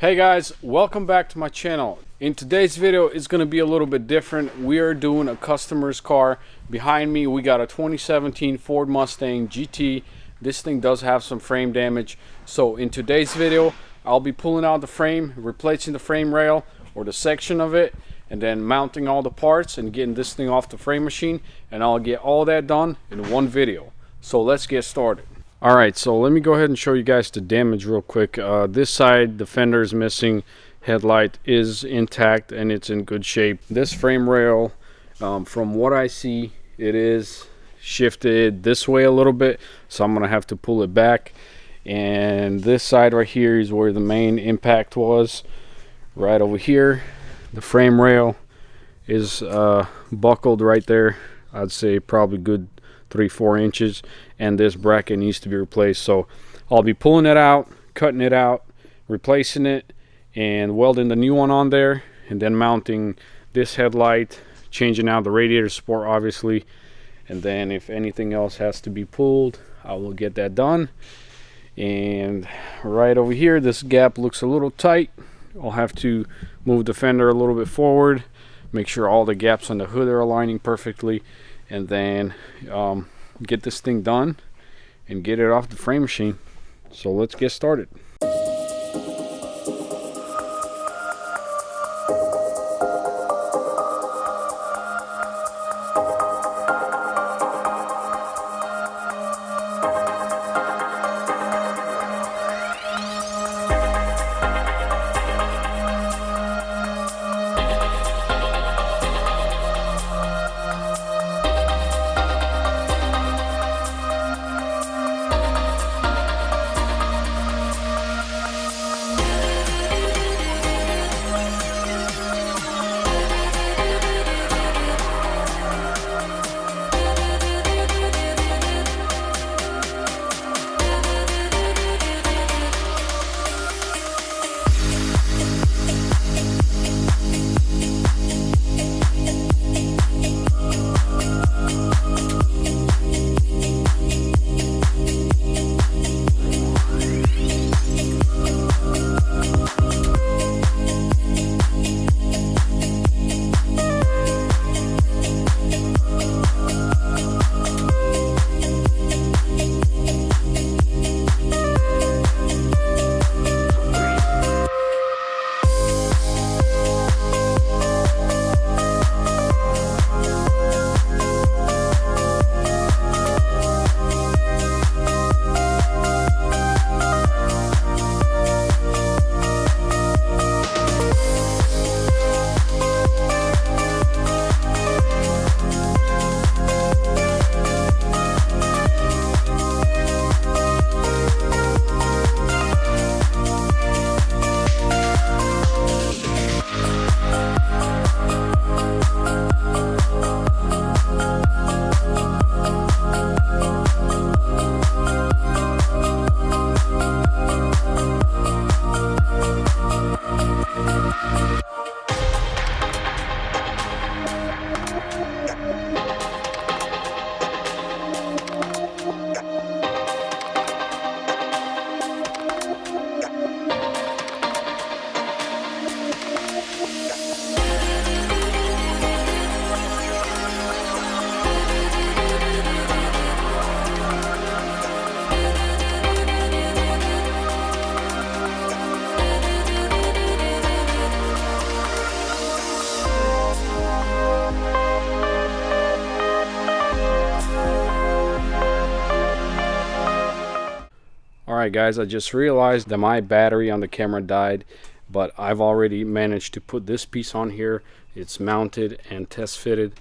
Hey guys, welcome back to my channel. In today's video, it's going to be a little bit different. We are doing a customer's car. Behind me, we got a 2017 Ford Mustang GT. This thing does have some frame damage. So in today's video, I'll be pulling out the frame, replacing the frame rail or the section of it, and then mounting all the parts and getting this thing off the frame machine. And I'll get all that done in one video. So let's get started. Alright, so let me go ahead and show you guys the damage real quick. This side, the fender is missing, headlight is intact and it's in good shape. This frame rail, from what I see, it is shifted this way a little bit, so I'm going to have to pull it back. And this side right here is where the main impact was, right over here. The frame rail is buckled right there. I'd say probably good 3-4 inches, and this bracket needs to be replaced. So I'll be pulling it out, cutting it out, replacing it, and welding the new one on there, and then mounting this headlight, changing out the radiator support obviously, and then if anything else has to be pulled, I will get that done. And right over here, this gap looks a little tight. I'll have to move the fender a little bit forward, make sure all the gaps on the hood are aligning perfectly, and then get this thing done and get it off the frame machine. So let's get started. Alright guys, I just realized that my battery on the camera died, but I've already managed to put this piece on here. It's mounted and test fitted,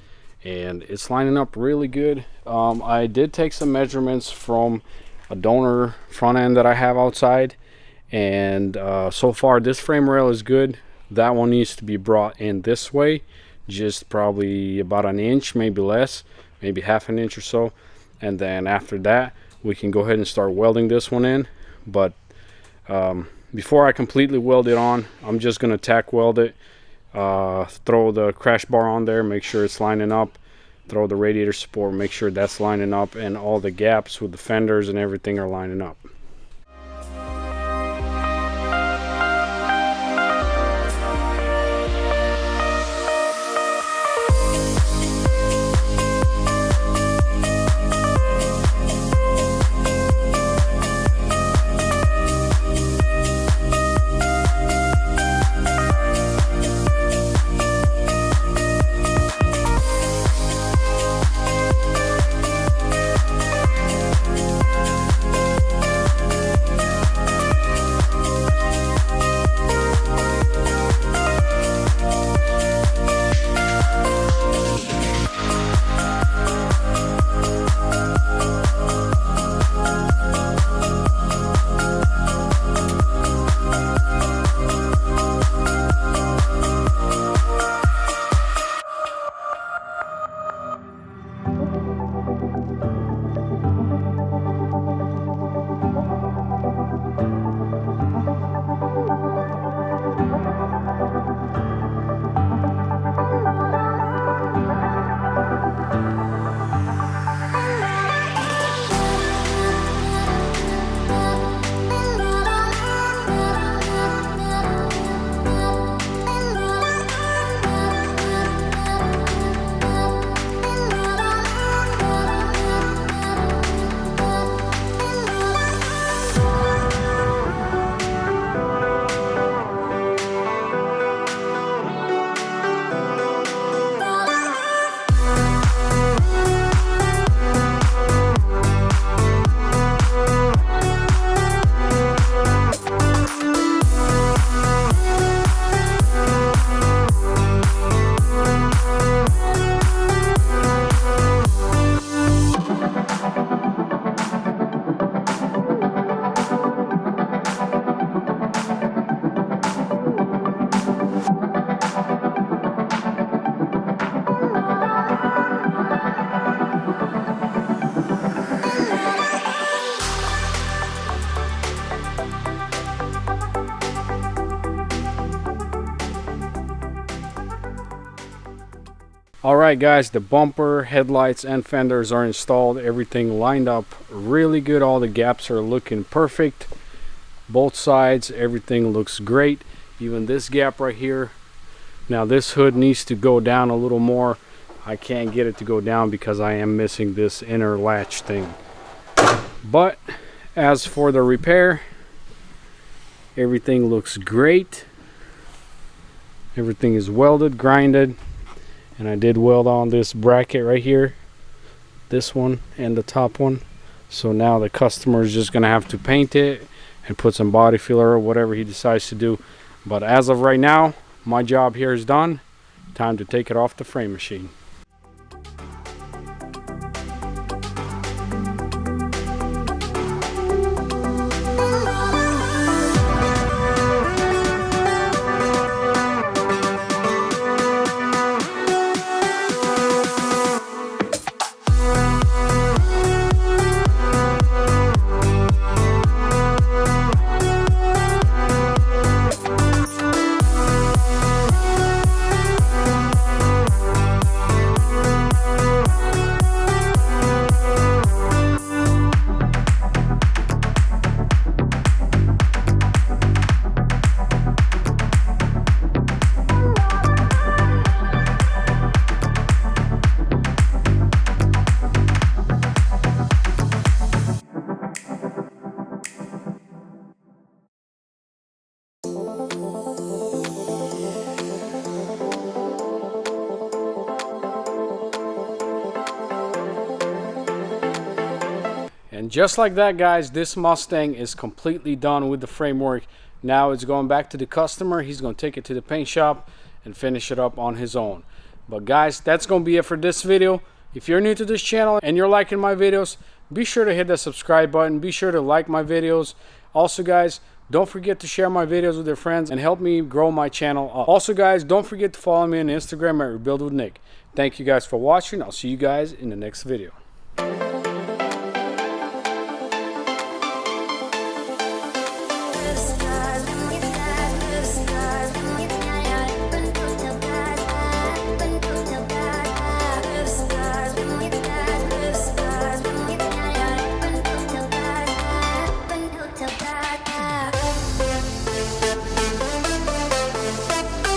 and it's lining up really good. I did take some measurements from a donor front end that I have outside, and so far this frame rail is good. That one needs to be brought in this way, just probably about an inch, maybe less, maybe half an inch or so, and then after that we can go ahead and start welding this one in. But before I completely weld it on, I'm just going to tack weld it, throw the crash bar on there, make sure it's lining up, throw the radiator support, make sure that's lining up, and all the gaps with the fenders and everything are lining up. Alright guys, the bumper, headlights, and fenders are installed. Everything lined up really good. All the gaps are looking perfect. Both sides, everything looks great. Even this gap right here. Now this hood needs to go down a little more. I can't get it to go down because I am missing this inner latch thing. But as for the repair, everything looks great. Everything is welded, grinded, and I did weld on this bracket right here, this one and the top one. So now the customer is just gonna have to paint it and put some body filler or whatever he decides to do. But as of right now, my job here is done. Time to take it off the frame machine. And just like that guys, this Mustang is completely done with the framework. Now it's going back to the customer. He's going to take it to the paint shop and finish it up on his own. But guys, that's going to be it for this video. If you're new to this channel and you're liking my videos, be sure to hit that subscribe button. Be sure to like my videos. Also guys, don't forget to share my videos with your friends and help me grow my channel up. Also guys, don't forget to follow me on Instagram at Rebuild with Nick. Thank you guys for watching. I'll see you guys in the next video.